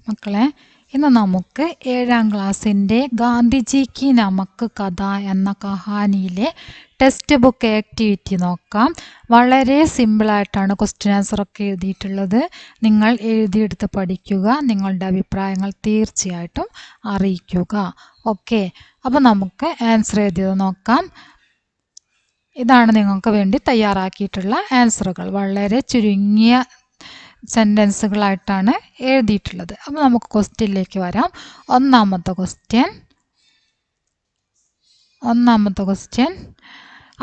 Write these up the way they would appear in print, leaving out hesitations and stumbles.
മക്കളെ, ഇന്ന് നമുക്ക് 7ാം ക്ലാസ്സിൻ്റെ ഗാന്ധിജിക്ക് നമുക്ക് കഥ എന്ന കഹാനിയിലെ ടെക്സ്റ്റ് ബുക്ക് ആക്ടിവിറ്റി നോക്കാം. വളരെ സിമ്പിളായിട്ടാണ് ക്വസ്റ്റ്യൻ ആൻസറൊക്കെ എഴുതിയിട്ടുള്ളത്. നിങ്ങൾ എഴുതിയെടുത്ത് പഠിക്കുക. നിങ്ങളുടെ അഭിപ്രായങ്ങൾ തീർച്ചയായിട്ടും അറിയിക്കുക. ഓക്കെ, അപ്പോൾ നമുക്ക് ആൻസർ എഴുതിയത് നോക്കാം. ഇതാണ് നിങ്ങൾക്ക് വേണ്ടി തയ്യാറാക്കിയിട്ടുള്ള ആൻസറുകൾ. വളരെ ചുരുങ്ങിയ സെൻറ്റൻസുകളായിട്ടാണ് എഴുതിയിട്ടുള്ളത്. അപ്പോൾ നമുക്ക് ക്വസ്റ്റ്യനിലേക്ക് വരാം. ഒന്നാമത്തെ क्वेश्चन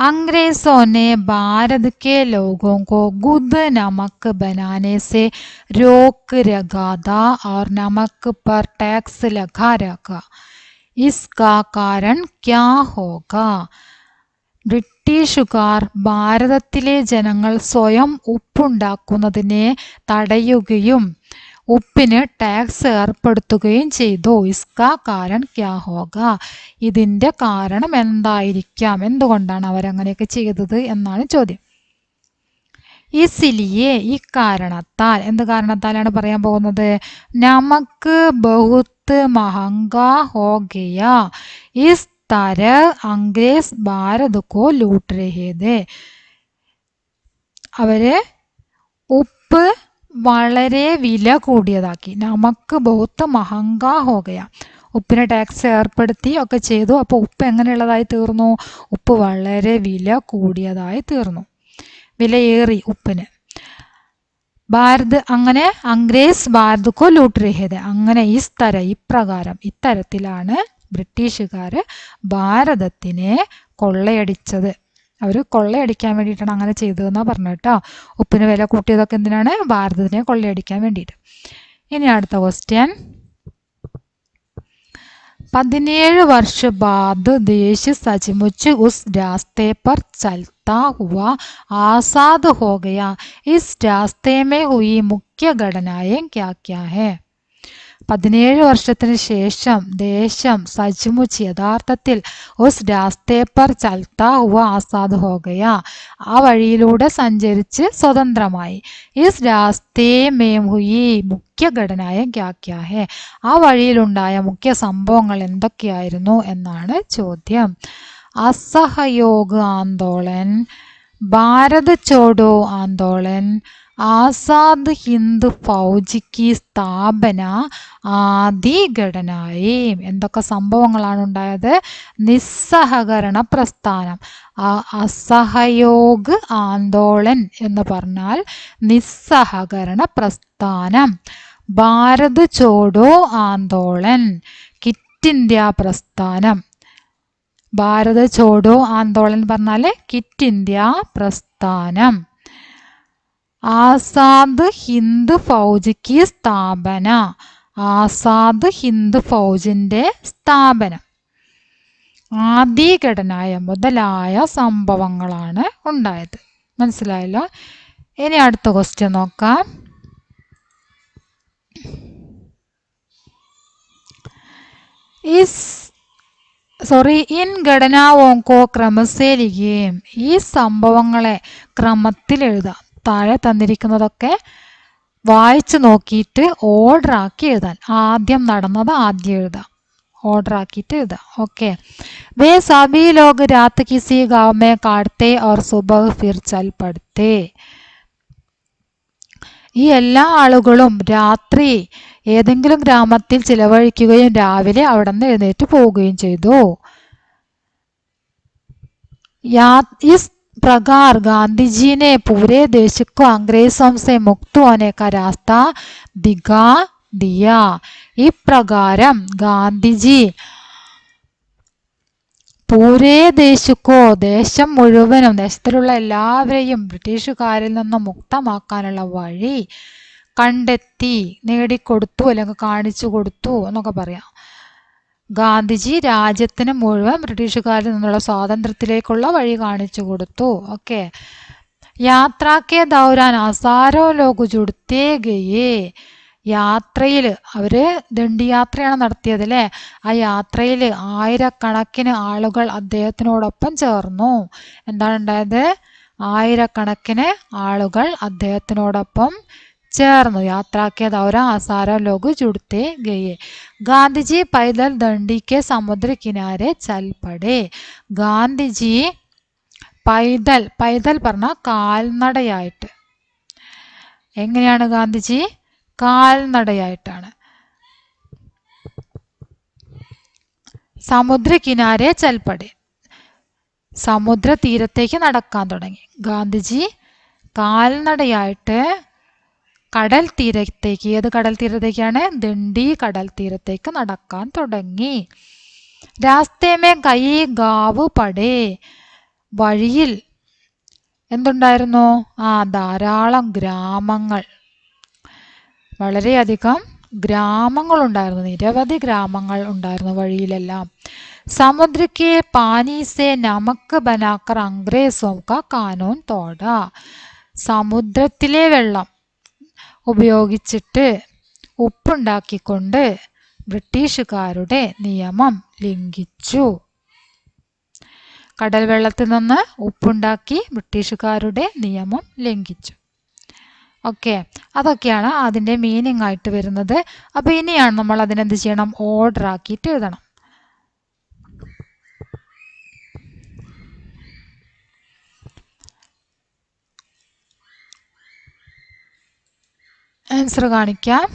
अंग्रेजों ने भारत के लोगों को गुद नमक बनाने से रोक लगा था और नमक पर टैक्स लगा रखा. इसका कारण क्या होगा? ബ്രിട്ടീഷുകാർ ഭാരതത്തിലെ ജനങ്ങൾ സ്വയം ഉപ്പുണ്ടാക്കുന്നതിനെ തടയുകയും ഉപ്പിന് ടാക്സ് ഏർപ്പെടുത്തുകയും ചെയ്തു. ഇസ്കാ കാരൺ ക്യാ ഹോഗ? ഇതിൻ്റെ കാരണം എന്തായിരിക്കാം? എന്തുകൊണ്ടാണ് അവരങ്ങനെയൊക്കെ ചെയ്തത് എന്നാണ് ചോദ്യം. ഇസിലിയെ, ഇക്കാരണത്താൽ. എന്ത് കാരണത്താലാണ് പറയാൻ പോകുന്നത്? നമക്ക് ബഹുത്ത് മഹംഗാ ഹോ ഗയാ. ഇസ് तरह अंग्रेज भारत को लूट रहे थे. അവര് ഉപ്പ് വളരെ വില കൂടിയതാക്കി. നമുക്ക് ബഹുത്ത് മഹങ്കാ ഹോഗയ. ഉപ്പിന് ടാക്സ് ഏർപ്പെടുത്തി ഒക്കെ ചെയ്തു. അപ്പോൾ ഉപ്പ് എങ്ങനെയുള്ളതായി തീർന്നു? ഉപ്പ് വളരെ വില കൂടിയതായി തീർന്നു. വിലയേറി ഉപ്പിന്. ഭാരത് അങ്ങനെ അംഗ്രേസ് ഭാരത് കോ ലൂട്ട് രഹേ थे. അങ്ങനെ ഇപ്രകാരം ഇത്തരത്തിലാണ് ബ്രിട്ടീഷുകാർ ഭാരതത്തിനെ കൊള്ളയടിച്ചത്. അവർ കൊള്ളയടിക്കാൻ വേണ്ടിയിട്ടാണ് അങ്ങനെ ചെയ്തതെന്നാണ് പറഞ്ഞു കേട്ടോ. ഉപ്പിന് വില കൂട്ടിയതൊക്കെ എന്തിനാണ്? ഭാരതത്തിനെ കൊള്ളയടിക്കാൻ വേണ്ടിയിട്ട്. ഇനി അടുത്ത ക്വസ്റ്റ്യൻ. 17 वर्ष बाद देश सचमुच उस रास्ते पर चलता हुआ आजाद हो गया. इस रास्ते में हुई मुख्य घटनाएं क्या क्या है? 17 വർഷത്തിന് ശേഷം ദേശം സച്മുച്ച് യഥാർത്ഥത്തിൽ ഉസ് രാസ്തേ പർ ചൽത്താ ഹുവ ആസാദ് ഹോ ഗയ. ആ വഴിയിലൂടെ സഞ്ചരിച്ച് സ്വതന്ത്രമായി. ഇസ് രാസ്തേ മേം ഹുയി മുഖ്യ ഘടനായ ക്യാ ക്യാ ഹെ? ആ വഴിയിലുണ്ടായ മുഖ്യ സംഭവങ്ങൾ എന്തൊക്കെയായിരുന്നു എന്നാണ് ചോദ്യം. അസഹയോഗ് ആന്തോളൻ, ഭാരത് ചോഡോ ആന്തോളൻ, ആസാദ് ഹിന്ദ് ഫൗജ് കി സ്ഥാപന ആദി ഘടനായും. എന്തൊക്കെ സംഭവങ്ങളാണ് ഉണ്ടായത്? നിസ്സഹകരണ പ്രസ്ഥാനം. അസഹയോഗ് ആന്തോളൻ എന്ന് പറഞ്ഞാൽ നിസ്സഹകരണ പ്രസ്ഥാനം. ഭാരത് ചോഡോ ആന്തോളൻ ക്വിറ്റ് ഇന്ത്യ പ്രസ്ഥാനം. ഭാരത് ചോഡോ ആന്തോളൻ പറഞ്ഞാൽ ക്വിറ്റ് ഇന്ത്യ പ്രസ്ഥാനം. ആസാദ് ഹിന്ദ് ഫൗജ് കി സ്ഥാപന, ആസാദ് ഹിന്ദ് ഫൗജിൻ്റെ സ്ഥാപനം. ആദിഘടനായ മുതലായ സംഭവങ്ങളാണ് ഉണ്ടായത്. മനസ്സിലായല്ലോ? ഇനി അടുത്ത ക്വസ്റ്റ്യൻ നോക്കാം. ഇൻ ഘടനാവോങ്കോ ക്രമസേ ലിഖിയേം. ഈ സംഭവങ്ങളെ ക്രമത്തിൽ എഴുതാം. താഴെ തന്നിരിക്കുന്നതൊക്കെ വായിച്ചു നോക്കിയിട്ട് ഓർഡർ ആക്കി എഴുതാൻ. ആദ്യം നടന്നത് ആദ്യം എഴുതാം, ഓർഡർ ആക്കിയിട്ട് എഴുതാം. ഓക്കെ. വേ സഭി ലോഗ് രാത് കിസി ഗാവ് മേ കാട്ടെ और सुबह फिर चल पड़ते. ഈ എല്ലാ ആളുകളും രാത്രി ഏതെങ്കിലും ഗ്രാമത്തിൽ ചിലവഴിക്കുകയും രാവിലെ അവിടെ നിന്ന് എഴുന്നേറ്റ് പോവുകയും ചെയ്തു. ഇസ് प्रकार गांधी जी ने पूरे देश को अंग्रेजों से मुक्त होने का रास्ता दिखा दिया. ഇപ്രകാരം ഗാന്ധിജി പൂരേ ദേശക്കോ ദേശം മുഴുവനും, ദേശത്തിലുള്ള എല്ലാവരെയും ബ്രിട്ടീഷുകാരിൽ നിന്ന് മുക്തമാക്കാനുള്ള വഴി കണ്ടെത്തി, നേടിക്കൊടുത്തു, അല്ലെങ്കിൽ കാണിച്ചു കൊടുത്തു എന്നൊക്കെ പറയാം. ഗാന്ധിജി രാജ്യത്തിന് മുഴുവൻ ബ്രിട്ടീഷുകാരിൽ നിന്നുള്ള സ്വാതന്ത്ര്യത്തിലേക്കുള്ള വഴി കാണിച്ചു കൊടുത്തു. ഓക്കെ. യാത്രാക്കെ ദൗരാൻ ഹസാരോ ലോഗ് ജുഡ്തേ ഗയേ. യാത്രയിൽ അവര് ദണ്ഡിയാത്രയാണ് നടത്തിയത് അല്ലേ? ആ യാത്രയിൽ ആയിരക്കണക്കിന് ആളുകൾ അദ്ദേഹത്തിനോടൊപ്പം ചേർന്നു. എന്താണ് ഉണ്ടായത്? ആയിരക്കണക്കിന് ആളുകൾ അദ്ദേഹത്തിനോടൊപ്പം ചേർന്നു. यात्रा के दौरान सारा लोग जुड़ते गए. ഗാന്ധിജി പൈതൽ ദണ്ഡിക്ക് സമുദ്ര കിനാരെ ചൽ പടേ. ഗാന്ധിജി പൈതൽ, പൈതൽ പറഞ്ഞ കാൽനടയായിട്ട്. എങ്ങനെയാണ് ഗാന്ധിജി? കാൽനടയായിട്ടാണ്. സമുദ്ര കിനാരെ ചൽപ്പടെ, സമുദ്ര തീരത്തേക്ക് നടക്കാൻ തുടങ്ങി. ഗാന്ധിജി കാൽനടയായിട്ട് കടൽ തീരത്തേക്ക്, ഏത് കടൽ തീരത്തേക്കാണ്? ദണ്ഡി കടൽ തീരത്തേക്ക് നടക്കാൻ തുടങ്ങി. രാസ്തേമേ കൈ ഗാവ് പടേ. വഴിയിൽ എന്തുണ്ടായിരുന്നു? ധാരാളം ഗ്രാമങ്ങൾ, വളരെയധികം ഗ്രാമങ്ങളുണ്ടായിരുന്നു, നിരവധി ഗ്രാമങ്ങൾ ഉണ്ടായിരുന്നു വഴിയിലെല്ലാം. സമുദ്ര കെ പാനി സെ നമക് ബനാക്കർ അംഗ്രേസോ കാ കാനൂൻ തോടാ. സമുദ്രത്തിലെ വെള്ളം ഉപയോഗിച്ചിട്ട് ഉപ്പുണ്ടാക്കിക്കൊണ്ട് ബ്രിട്ടീഷുകാരുടെ നിയമം ലംഘിച്ചു. കടൽ വെള്ളത്തിൽ നിന്ന് ഉപ്പുണ്ടാക്കി ബ്രിട്ടീഷുകാരുടെ നിയമം ലംഘിച്ചു. ഓക്കെ, അതൊക്കെയാണ് അതിൻ്റെ മീനിങ് ആയിട്ട് വരുന്നത്. അപ്പോൾ ഇനിയാണ് നമ്മൾ അതിനെന്ത് ചെയ്യണം? ഓർഡർ ആക്കിയിട്ട് എഴുതണം. ആൻസർ കാണിക്കാം.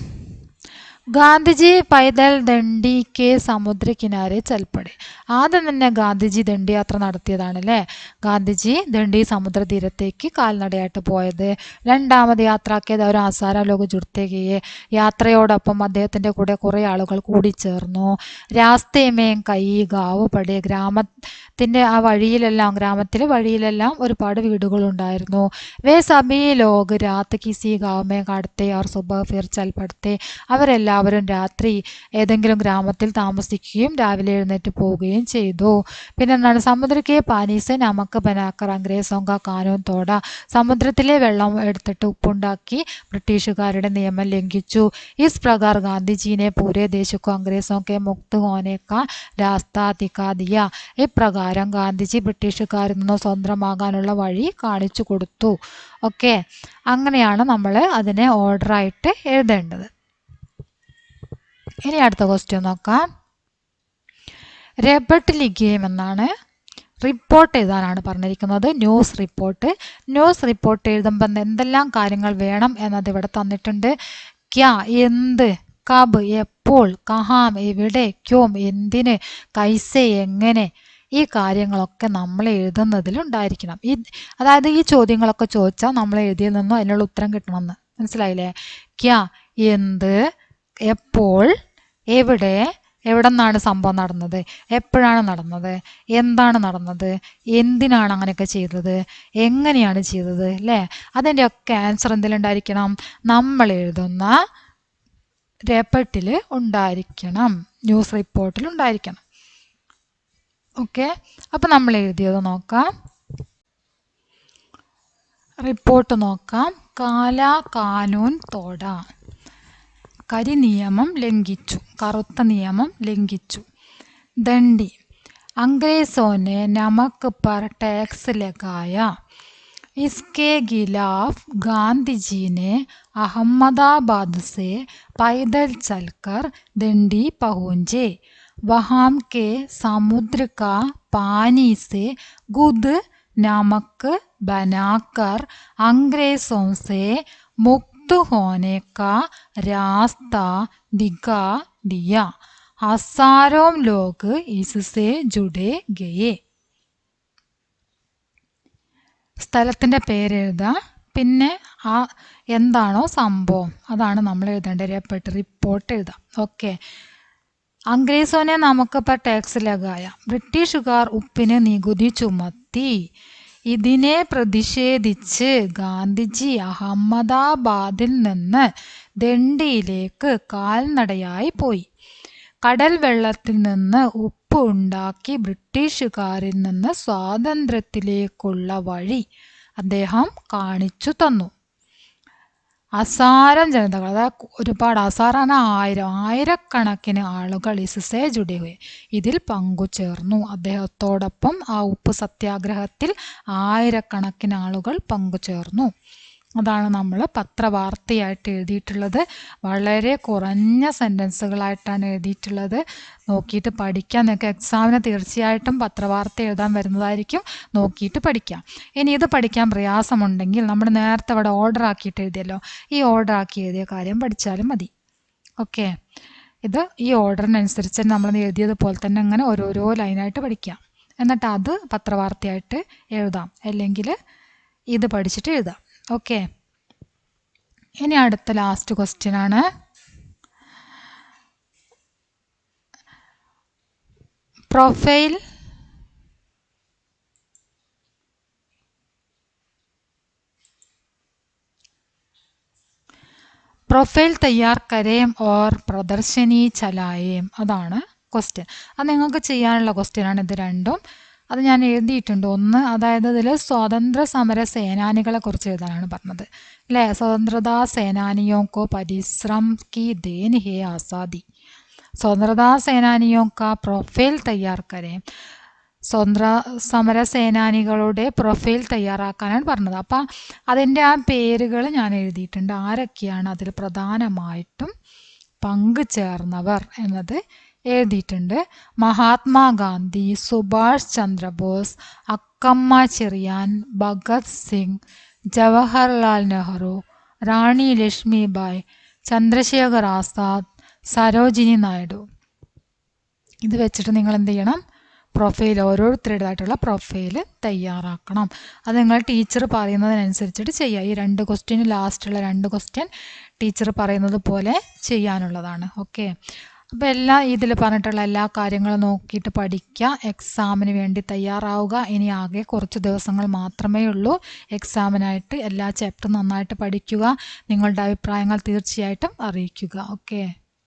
ഗാന്ധിജി പൈതൽ ദണ്ഡി കെ സമുദ്ര കിനാരെ ചൽപ്പടെ. ആദ്യം തന്നെ ഗാന്ധിജി ദണ്ഡി യാത്ര നടത്തിയതാണ് അല്ലേ. ഗാന്ധിജി ദണ്ഡി സമുദ്ര തീരത്തേക്ക് കാൽനടയായിട്ട് പോയത്. രണ്ടാമത് യാത്രാക്കിയത് ഒരു ആസാര ലോക ജുഡ്തേകയെ, യാത്രയോടൊപ്പം അദ്ദേഹത്തിൻ്റെ കൂടെ കുറേ ആളുകൾ കൂടിച്ചേർന്നു. രാസ്തേമേം കൈ ഗാവ് പടേ. ഗ്രാമത്തിൻ്റെ ആ വഴിയിലെല്ലാം, ഗ്രാമത്തിലെ വഴിയിലെല്ലാം ഒരുപാട് വീടുകളുണ്ടായിരുന്നു. വേ സബി log Raat കിസി Gaon may കാടത്തെ or സുബഹ് ഫിർ ചൽ പടത്തെ. അവരെല്ലാവരും രാത്രി ഏതെങ്കിലും ഗ്രാമത്തിൽ താമസിക്കുകയും രാവിലെ എഴുന്നേറ്റ് പോവുകയും ചെയ്തു. പിന്നെ എന്താണ്? സമുദ്രക്കെ പാനീസെ നമക്ക് ബനാക്കർ അംഗ്രേസോं का कानून തോടാ. സമുദ്രത്തിലെ വെള്ളം എടുത്തിട്ട് ഉപ്പുണ്ടാക്കി ബ്രിട്ടീഷുകാരുടെ നിയമം ലംഘിച്ചു. इस प्रकार गांधी जी ने पूरे देश को अंग्रेजों के मुक्त होने का रास्ता दिखा दिया. ഇപ്രകാരം ഗാന്ധിജി ബ്രിട്ടീഷുകാരിൽ നിന്ന് സ്വതന്ത്രമാകാനുള്ള വഴി കാണിച്ചു കൊടുത്തു. ഓക്കെ, അങ്ങനെയാണ് നമ്മൾ അതിനെ ഓർഡറായിട്ട് എഴുതേണ്ടത്. ഇനി അടുത്ത ക്വസ്റ്റ്യൻ നോക്കാം. രബട്ട് ലിഖിയം എന്നാണ്, റിപ്പോർട്ട് എഴുതാനാണ് പറഞ്ഞിരിക്കുന്നത്. News report. ന്യൂസ് റിപ്പോർട്ട് എഴുതുമ്പോൾ എന്തെല്ലാം കാര്യങ്ങൾ വേണം എന്നത് ഇവിടെ തന്നിട്ടുണ്ട്. ക്യാ എന്ത്, കബ് എപ്പോൾ, കഹാം എവിടെ, ക്യോം എന്തിന്, കൈസെ എങ്ങനെ, ഈ കാര്യങ്ങളൊക്കെ നമ്മൾ എഴുതുന്നതിലുണ്ടായിരിക്കണം. അതായത് ഈ ചോദ്യങ്ങളൊക്കെ ചോദിച്ചാൽ നമ്മൾ എഴുതിയതിൽ നിന്നും അതിനുള്ള ഉത്തരം കിട്ടണമെന്ന് മനസ്സിലായില്ലേ. ക്യാ എന്ത്, എപ്പോൾ, എവിടെ, എവിടെ നിന്നാണ് സംഭവം നടന്നത്, എപ്പോഴാണ് നടന്നത്, എന്താണ് നടന്നത്, എന്തിനാണ് അങ്ങനെയൊക്കെ ചെയ്തത്, എങ്ങനെയാണ് ചെയ്തത് അല്ലേ. അതിൻ്റെ ഒക്കെ ആൻസർ എന്തിലുണ്ടായിരിക്കണം? നമ്മൾ എഴുതുന്ന റിപ്പോർട്ടിൽ ഉണ്ടായിരിക്കണം, ന്യൂസ് റിപ്പോർട്ടിൽ ഉണ്ടായിരിക്കണം. ഓക്കെ, അപ്പം നമ്മൾ എഴുതിയത് നോക്കാം. റിപ്പോർട്ട് നോക്കാം. കാലാ കാനൂൻ തോടാ. കരിനിയമം ലംഘിച്ചു, കറുത്ത നിയമം ലംഘിച്ചു. ദണ്ഡി अंग्रेजों ने नमक पर टैक्स लगाया. इसके खिलाफ गांधी जी ने अहमदाबाद से पैदल चलकर दंडी पहुंचे. वहां के समुद्र का पानी से गुद नमक बनाकर अंग्रेजों से मुक्त होने का रास्ता दिखा दिया. हजारों लोग इससे जुड़े गए. സ്ഥലത്തിൻ്റെ പേരെഴുതാം, പിന്നെ ആ എന്താണോ സംഭവം അതാണ് നമ്മൾ എഴുതേണ്ടത്. റിപ്പോർട്ട് എഴുതാം. ഓക്കെ. അംഗ്രേസോനെ നമുക്ക് ഇപ്പോൾ ടാക്സ് ലഗായ. ബ്രിട്ടീഷുകാർ ഉപ്പിന് നികുതി ചുമത്തി. ഇതിനെ പ്രതിഷേധിച്ച് ഗാന്ധിജി അഹമ്മദാബാദിൽ നിന്ന് ദണ്ഡിയിലേക്ക് കാൽനടയായി പോയി. കടൽ വെള്ളത്തിൽ നിന്ന് ഉപ്പ് ഉണ്ടാക്കി ബ്രിട്ടീഷുകാരിൽ നിന്ന് സ്വാതന്ത്ര്യത്തിലേക്കുള്ള വഴി അദ്ദേഹം കാണിച്ചു തന്നു. അസാരം ജനതകൾ, അതായത് ഒരുപാട്, അസാറാണ് ആയിരക്കണക്കിന് ആളുകൾ ഇസ്സേ ജുഡി ഇതിൽ പങ്കുചേർന്നു. അദ്ദേഹത്തോടൊപ്പം ആ ഉപ്പ് സത്യാഗ്രഹത്തിൽ ആയിരക്കണക്കിന് ആളുകൾ പങ്കുചേർന്നു. അതാണ് നമ്മൾ പത്രവാർത്തയായിട്ട് എഴുതിയിട്ടുള്ളത്. വളരെ കുറഞ്ഞ സെൻറ്റൻസുകളായിട്ടാണ് എഴുതിയിട്ടുള്ളത്. നോക്കിയിട്ട് പഠിക്കാം. നിങ്ങൾക്ക് എക്സാമിന് തീർച്ചയായിട്ടും പത്രവാർത്ത എഴുതാൻ വരുന്നതായിരിക്കും. നോക്കിയിട്ട് പഠിക്കാം. ഇനി ഇത് പഠിക്കാൻ പ്രയാസമുണ്ടെങ്കിൽ നമ്മൾ നേരത്തെ ഇവിടെ ഓർഡർ ആക്കിയിട്ട് എഴുതിയല്ലോ, ഈ ഓർഡർ ആക്കി എഴുതിയ കാര്യം പഠിച്ചാലും മതി. ഓക്കെ, ഇത് ഈ ഓർഡറിനനുസരിച്ച് നമ്മൾ എഴുതിയതുപോലെ തന്നെ അങ്ങനെ ഓരോരോ ലൈനായിട്ട് പഠിക്കാം. എന്നിട്ട് അത് പത്രവാർത്തയായിട്ട് എഴുതാം, അല്ലെങ്കിൽ ഇത് പഠിച്ചിട്ട് എഴുതാം. ഓക്കെ, ഇനി അടുത്ത ലാസ്റ്റ് ക്വസ്റ്റ്യൻ ആണ്. प्रोफाइल प्रोफाइल तैयार करें और प्रदर्शनी चलाएं അതാണ് ക്വസ്റ്റ്യൻ. അത് നിങ്ങൾക്ക് ചെയ്യാനുള്ള ക്വസ്റ്റ്യൻ ആണ് ഇത് രണ്ടും. അത് ഞാൻ എഴുതിയിട്ടുണ്ട്. ഒന്ന്, അതായത് ഇതിൽ സ്വാതന്ത്ര്യ സമര സേനാനികളെ കുറിച്ച് എഴുതാനാണ് പറഞ്ഞത് അല്ലേ. സ്വതന്ത്രതാ സേനാനിയോ കോ പരിശ്രം की देन है आज़ादी. स्वतंत्रता सेनानियों का प्रोफाइल तैयार करें. സ്വതന്ത്ര സമര സേനാനികളുടെ പ്രൊഫൈൽ തയ്യാറാക്കാനാണ് പറഞ്ഞത്. അപ്പം അതിൻ്റെ ആ പേരുകൾ ഞാൻ എഴുതിയിട്ടുണ്ട്. ആരൊക്കെയാണ് അതിൽ പ്രധാനമായിട്ടും പങ്കുചേർന്നവർ എന്നത് എഴുതിയിട്ടുണ്ട്. മഹാത്മാഗാന്ധി, സുഭാഷ് ചന്ദ്രബോസ്, അക്കമ്മ ചെറിയാൻ, ഭഗത് സിംഗ്, ജവഹർലാൽ നെഹ്റു, റാണി ലക്ഷ്മിബായ്, ചന്ദ്രശേഖർ ആസാദ്, സരോജിനി നായിഡു. ഇത് വെച്ചിട്ട് നിങ്ങൾ എന്ത് ചെയ്യണം? പ്രൊഫൈൽ, ഓരോരുത്തരുടേതായിട്ടുള്ള പ്രൊഫൈൽ തയ്യാറാക്കണം. അത് നിങ്ങൾ ടീച്ചർ പറയുന്നതിനനുസരിച്ചിട്ട് ചെയ്യുക. ഈ 2 ക്വസ്റ്റ്യന് ലാസ്റ്റുള്ള 2 ക്വസ്റ്റ്യൻ ടീച്ചർ പറയുന്നത് പോലെ ചെയ്യാനുള്ളതാണ്. ഓക്കെ, അപ്പോൾ ഇതിൽ പറഞ്ഞിട്ടുള്ള എല്ലാ കാര്യങ്ങളും നോക്കിയിട്ട് പഠിക്കുക. എക്സാമിന് വേണ്ടി തയ്യാറാവുക. ഇനി ആകെ കുറച്ച് ദിവസങ്ങൾ മാത്രമേ ഉള്ളൂ എക്സാമിനായിട്ട്. എല്ലാ ചാപ്റ്ററും നന്നായിട്ട് പഠിക്കുക. നിങ്ങളുടെ അഭിപ്രായങ്ങൾ തീർച്ചയായിട്ടും അറിയിക്കുക. ഓക്കെ.